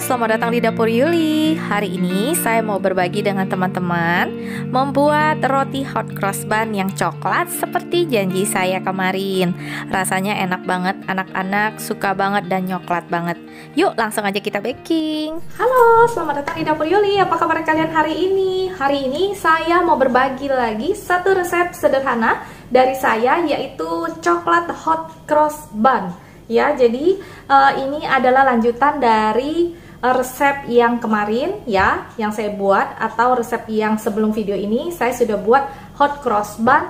selamat datang di Dapur Yuli. Hari ini saya mau berbagi dengan teman-teman membuat roti hot cross bun yang coklat seperti janji saya kemarin. Rasanya enak banget, anak-anak suka banget dan coklat banget. Yuk langsung aja kita baking. Halo, selamat datang di Dapur Yuli. Apa kabar kalian hari ini? Hari ini saya mau berbagi lagi satu resep sederhana dari saya, yaitu coklat hot cross bun. Ya, jadi ini adalah lanjutan dari resep yang kemarin ya, yang saya buat, atau resep yang sebelum video ini saya sudah buat hot cross bun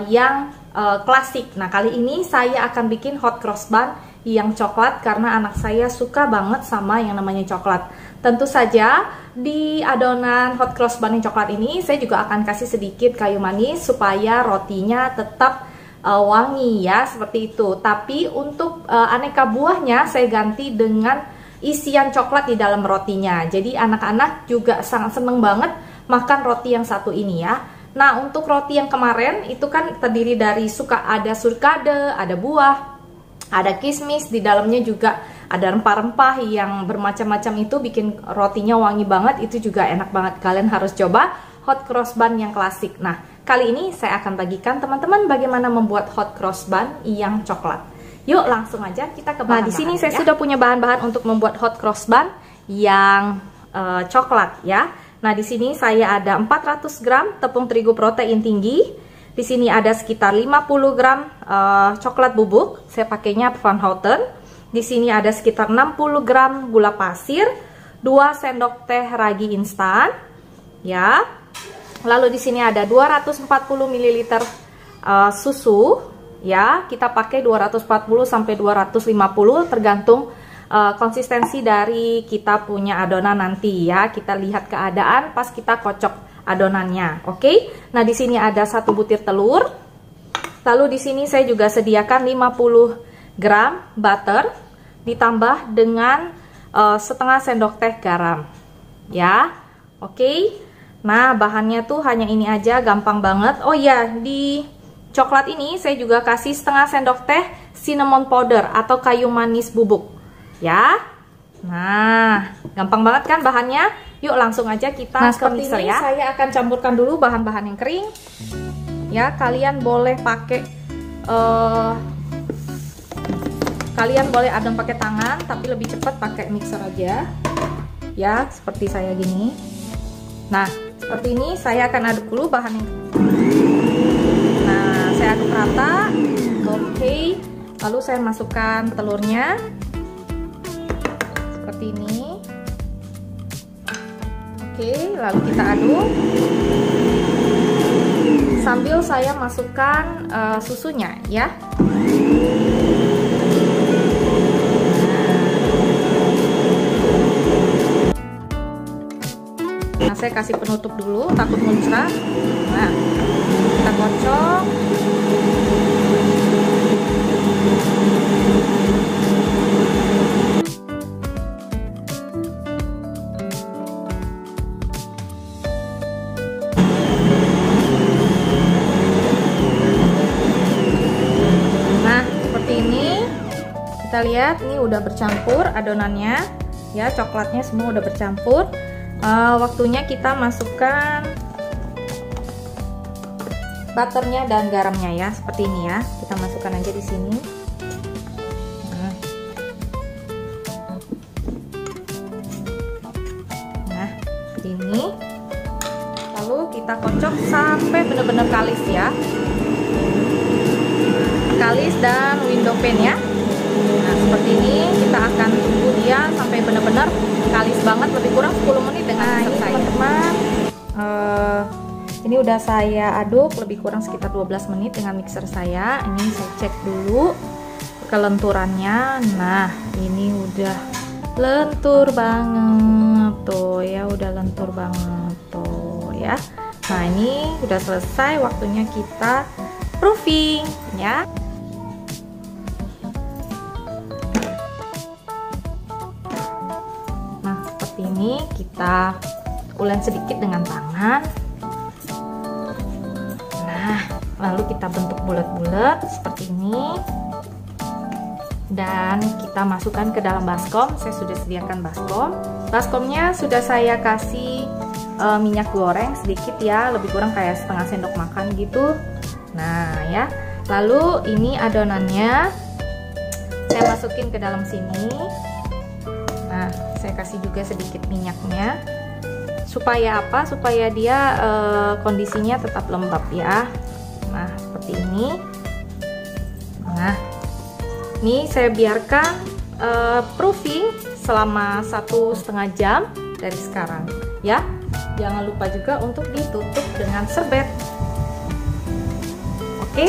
yang klasik. Nah, kali ini saya akan bikin hot cross bun yang coklat karena anak saya suka banget sama yang namanya coklat. Tentu saja di adonan hot cross bun yang coklat ini saya juga akan kasih sedikit kayu manis supaya rotinya tetap wangi ya, seperti itu. Tapi untuk aneka buahnya saya ganti dengan isian coklat di dalam rotinya. Jadi anak-anak juga sangat seneng banget makan roti yang satu ini ya. Nah, untuk roti yang kemarin itu kan terdiri dari ada surkade, ada buah, ada kismis, di dalamnya juga ada rempah-rempah yang bermacam-macam, itu bikin rotinya wangi banget. Itu juga enak banget. Kalian harus coba hot cross bun yang klasik. Nah, kali ini saya akan bagikan teman-teman bagaimana membuat hot cross bun yang coklat. Yuk langsung aja kita ke bahan. Nah, di sini saya sudah punya bahan-bahan untuk membuat hot cross bun yang coklat ya. Nah, di sini saya ada 400 gram tepung terigu protein tinggi. Di sini ada sekitar 50 gram coklat bubuk. Saya pakainya Van Houten. Di sini ada sekitar 60 gram gula pasir, 2 sendok teh ragi instan ya. Lalu di sini ada 240 ml susu ya. Kita pakai 240 sampai 250 tergantung konsistensi dari kita punya adonan nanti ya. Kita lihat keadaan pas kita kocok adonannya. Oke. Nah, di sini ada 1 butir telur. Lalu di sini saya juga sediakan 50 gram butter ditambah dengan setengah sendok teh garam ya. Oke. Nah, bahannya tuh hanya ini aja, gampang banget. Oh ya, di coklat ini saya juga kasih setengah sendok teh cinnamon powder atau kayu manis bubuk ya. Nah, gampang banget kan bahannya. Yuk langsung aja kita ke mixer ya. Saya akan campurkan dulu bahan-bahan yang kering ya. Kalian boleh pakai adon pakai tangan, tapi lebih cepat pakai mixer aja ya, seperti saya gini. Nah, seperti ini saya akan aduk dulu bahan yang. Nah, saya aduk rata. Oke. Lalu saya masukkan telurnya seperti ini. Oke, lalu kita aduk sambil saya masukkan susunya ya. Nah, saya kasih penutup dulu, takut muncrat. Nah, kita kocok. Nah, seperti ini. Kita lihat ini udah bercampur adonannya ya, coklatnya semua udah bercampur. Waktunya kita masukkan butternya dan garamnya ya, seperti ini ya. Kita masukkan aja di sini. Nah, seperti ini. Lalu kita kocok sampai benar-benar kalis ya. Kalis dan window pane ya. Nah, seperti ini kita akan tunggu dia sampai benar-benar kalis banget, lebih kurang 10 menit dengan mixer saya. Teman-teman, ini udah saya aduk lebih kurang sekitar 12 menit dengan mixer saya. Ini saya cek dulu kelenturannya. Nah, ini udah lentur banget tuh ya, udah lentur banget tuh ya. Nah, ini udah selesai, waktunya kita proofing ya. Ini kita ulen sedikit dengan tangan. Nah, lalu kita bentuk bulat-bulat seperti ini. dan kita masukkan ke dalam baskom. Saya sudah sediakan baskom. Baskomnya sudah saya kasih minyak goreng sedikit ya, lebih kurang kayak setengah sendok makan gitu. Nah ya, lalu ini adonannya saya masukin ke dalam sini. Nah, saya kasih juga sedikit minyaknya. Supaya apa? Supaya dia kondisinya tetap lembab ya. Nah, seperti ini. Nah, ini saya biarkan proofing selama 1,5 jam dari sekarang ya. Jangan lupa juga untuk ditutup dengan serbet. Oke.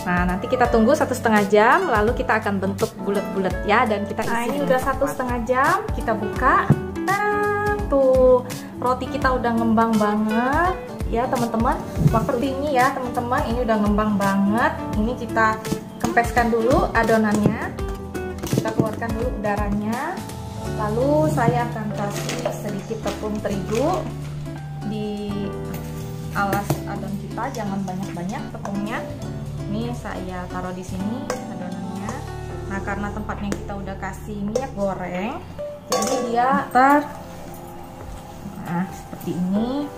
Nah, nanti kita tunggu 1,5 jam, lalu kita akan bentuk bulat-bulat ya, dan kita isi. Nah, ini udah 1,5 jam, kita buka. Nah, tuh roti kita udah ngembang banget ya teman-teman. Seperti ini ya teman-teman, ini udah ngembang banget. Ini kita kempeskan dulu adonannya, kita keluarkan dulu udaranya. Lalu saya akan kasih sedikit tepung terigu di alas adon kita, jangan banyak-banyak tepungnya. Ini saya taruh di sini adonannya. Nah, karena tempatnya kita udah kasih minyak goreng, jadi dia nah seperti ini.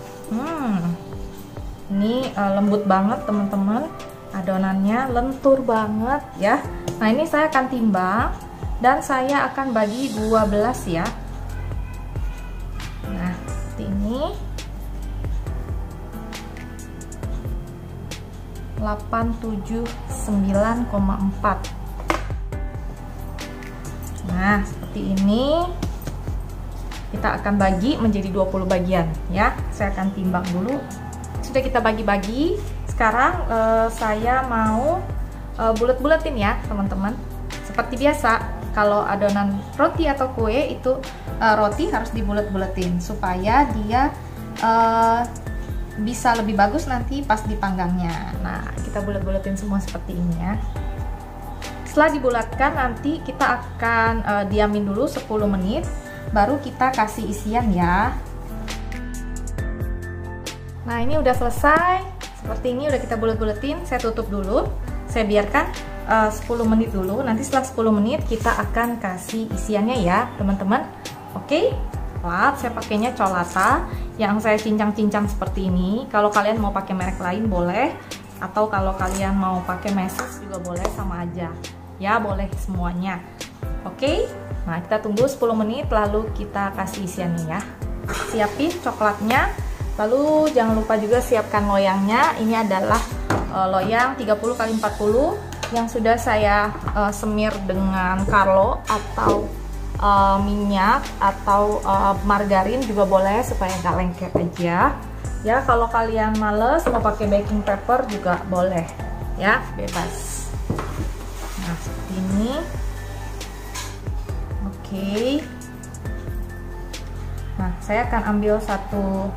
Ini lembut banget teman-teman, adonannya lentur banget ya. Nah, ini saya akan timbang dan saya akan bagi 12 ya. Nah, seperti ini. 879,4. Nah, seperti ini. Kita akan bagi menjadi 20 bagian ya. Saya akan timbang dulu. Sudah kita bagi-bagi. Sekarang saya mau bulet-buletin ya teman-teman. Seperti biasa, kalau adonan roti atau kue itu roti harus dibulet-buletin supaya dia bisa lebih bagus nanti pas dipanggangnya. Nah, kita bulat-bulatin semua seperti ini ya. Setelah dibulatkan, nanti kita akan diamin dulu 10 menit, baru kita kasih isian ya. Nah, ini udah selesai. Seperti ini udah kita bulat-bulatin. Saya tutup dulu. Saya biarkan 10 menit dulu. Nanti setelah 10 menit kita akan kasih isiannya ya, teman-teman. Oke? Saya pakainya Colata yang saya cincang-cincang seperti ini. Kalau kalian mau pakai merek lain boleh, atau kalau kalian mau pakai meses juga boleh, sama aja ya, boleh semuanya. Oke, nah kita tunggu 10 menit lalu kita kasih isiannya ya. Siapin coklatnya, lalu jangan lupa juga siapkan loyangnya. Ini adalah loyang 30x40 yang sudah saya semir dengan Carlo atau minyak atau margarin juga boleh supaya nggak lengket aja ya. Kalau kalian males mau pakai baking paper juga boleh ya, bebas. Nah, seperti ini. Oke. Nah, saya akan ambil satu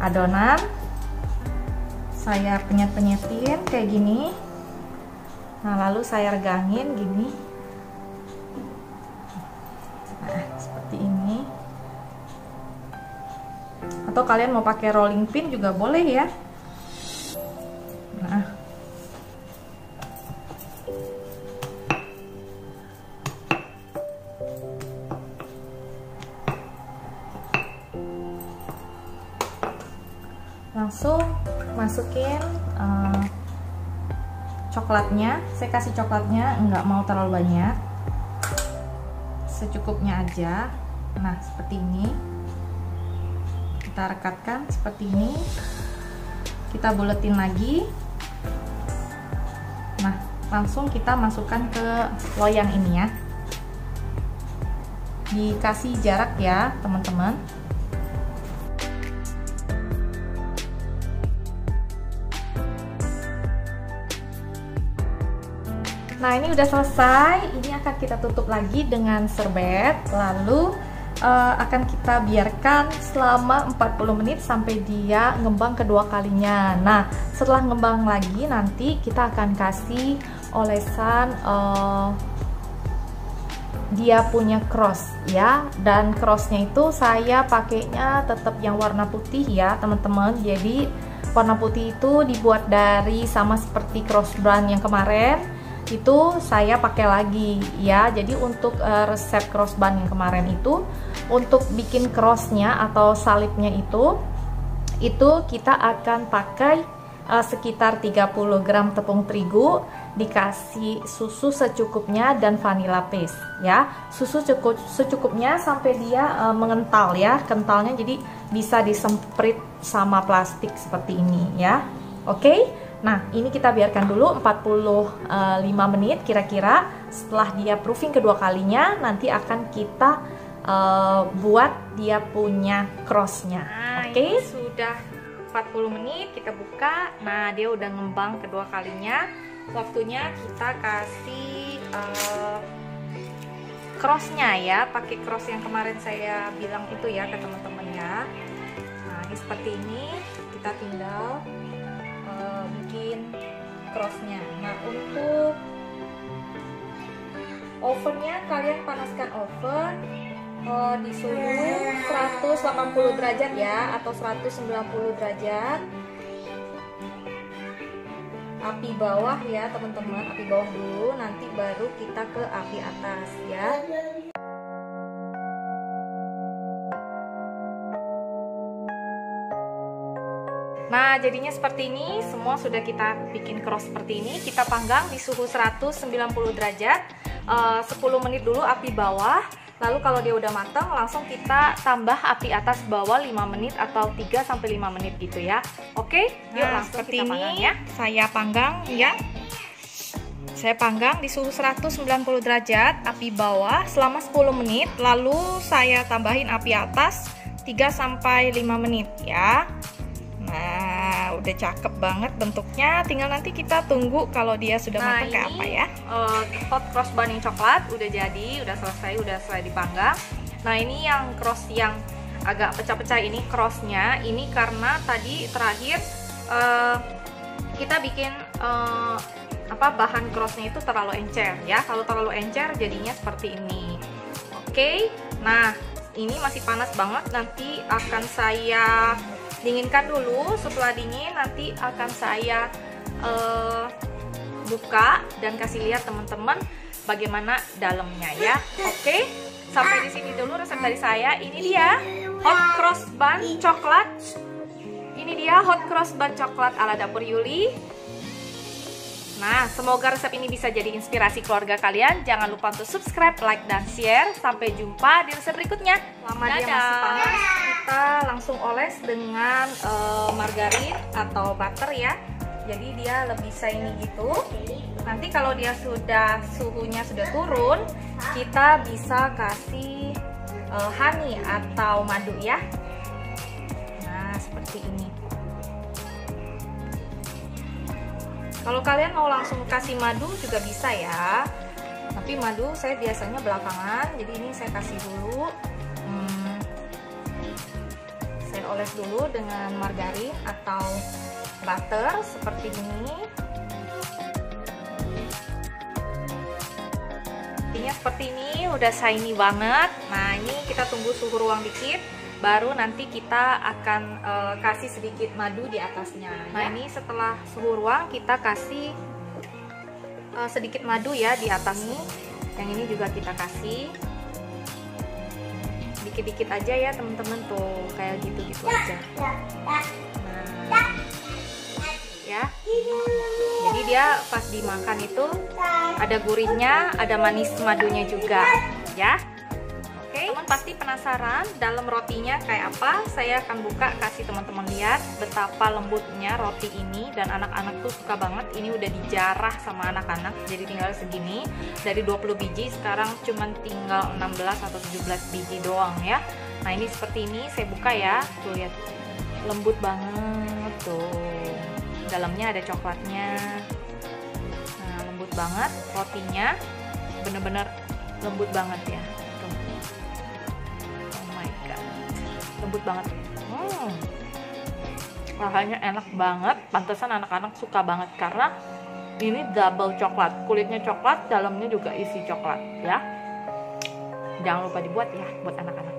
adonan, saya penyet-penyetin kayak gini. Nah, lalu saya regangin gini. Nah, seperti ini. Atau kalian mau pakai rolling pin juga boleh ya. Nah, langsung masukin coklatnya. Saya kasih coklatnya nggak mau terlalu banyak, secukupnya aja. Nah, seperti ini kita rekatkan seperti ini, kita buletin lagi. Nah, langsung kita masukkan ke loyang ini ya, dikasih jarak ya teman-teman. Nah, ini udah selesai. Ini akan kita tutup lagi dengan serbet, lalu akan kita biarkan selama 40 menit sampai dia ngembang kedua kalinya. Nah, setelah ngembang lagi nanti kita akan kasih olesan dia punya cross ya, dan crossnya itu saya pakainya tetap yang warna putih ya teman-teman. Jadi warna putih itu dibuat dari sama seperti cross brand yang kemarin. itu saya pakai lagi ya. Jadi untuk resep cross bun yang kemarin itu, untuk bikin crossnya atau salibnya itu kita akan pakai sekitar 30 gram tepung terigu, dikasih susu secukupnya dan vanilla paste ya. Susu secukupnya sampai dia mengental ya, kentalnya, jadi bisa disemprit sama plastik seperti ini ya. Oke. Nah, ini kita biarkan dulu 45 menit kira-kira. Setelah dia proofing kedua kalinya, nanti akan kita buat dia punya crossnya. Oke, sudah 40 menit kita buka. Nah, dia udah ngembang kedua kalinya. Waktunya kita kasih crossnya ya, pakai cross yang kemarin saya bilang itu ya ke teman-teman ya. Nah, ini seperti ini, kita tinggal bikin crossnya. Nah, untuk ovennya kalian panaskan oven di suhu 180 derajat ya, atau 190 derajat. Api bawah ya teman-teman, api bawah dulu, nanti baru kita ke api atas ya. Nah, jadinya seperti ini, semua sudah kita bikin cross seperti ini. Kita panggang di suhu 190 derajat 10 menit dulu api bawah. Lalu kalau dia udah matang, langsung kita tambah api atas bawah 5 menit atau 3-5 menit gitu ya. Oke, yuk langsung seperti kita panggang ya. Saya panggang ya. Saya panggang di suhu 190 derajat api bawah selama 10 menit. Lalu saya tambahin api atas 3-5 menit ya. Nah, udah cakep banget bentuknya. Tinggal nanti kita tunggu kalau dia sudah matang kayak apa ya. Hot cross bun yang coklat udah jadi, udah selesai dipanggang. Nah, ini yang cross yang agak pecah-pecah ini crossnya. Ini karena tadi terakhir kita bikin bahan crossnya itu terlalu encer ya. Kalau terlalu encer jadinya seperti ini. Oke. Nah, ini masih panas banget. Nanti akan saya dinginkan dulu. Setelah dingin nanti akan saya buka dan kasih lihat teman-teman bagaimana dalamnya ya. Oke, sampai di sini dulu resep dari saya. Ini dia hot cross bun coklat. Ini dia hot cross bun coklat ala Dapur Yuli. Nah, semoga resep ini bisa jadi inspirasi keluarga kalian. Jangan lupa untuk subscribe, like, dan share. Sampai jumpa di resep berikutnya. Lama dia masih panas, kita langsung oles dengan margarin atau butter ya. Jadi dia lebih shiny gitu. Nanti kalau dia suhunya sudah turun, kita bisa kasih honey atau madu ya. Nah, seperti ini. Kalau kalian mau langsung kasih madu juga bisa ya. Tapi madu saya biasanya belakangan, jadi ini saya kasih dulu. Saya oles dulu dengan margarin atau butter seperti ini. Ini seperti ini, udah shiny banget. Nah, ini kita tunggu suhu ruang dikit, baru nanti kita akan kasih sedikit madu di atasnya. Nah, ini setelah suhu ruang kita kasih sedikit madu ya di atas nih. Yang ini juga kita kasih dikit-dikit aja ya teman-teman, tuh kayak gitu-gitu aja. Nah, ya. Jadi dia pas dimakan itu ada gurihnya, ada manis madunya juga ya. Teman pasti penasaran dalam rotinya kayak apa. Saya akan buka kasih teman-teman lihat betapa lembutnya roti ini, dan anak-anak tuh suka banget. Ini udah dijarah sama anak-anak, jadi tinggal segini. Dari 20 biji sekarang cuman tinggal 16 atau 17 biji doang ya. Nah, ini seperti ini, saya buka ya. Tuh lihat, lembut banget tuh. Dalamnya ada coklatnya. Nah, lembut banget rotinya, bener-bener lembut banget ya. Lembut banget, rasanya enak banget. Pantesan anak-anak suka banget karena ini double coklat, kulitnya coklat, dalamnya juga isi coklat ya. Jangan lupa dibuat ya buat anak-anak.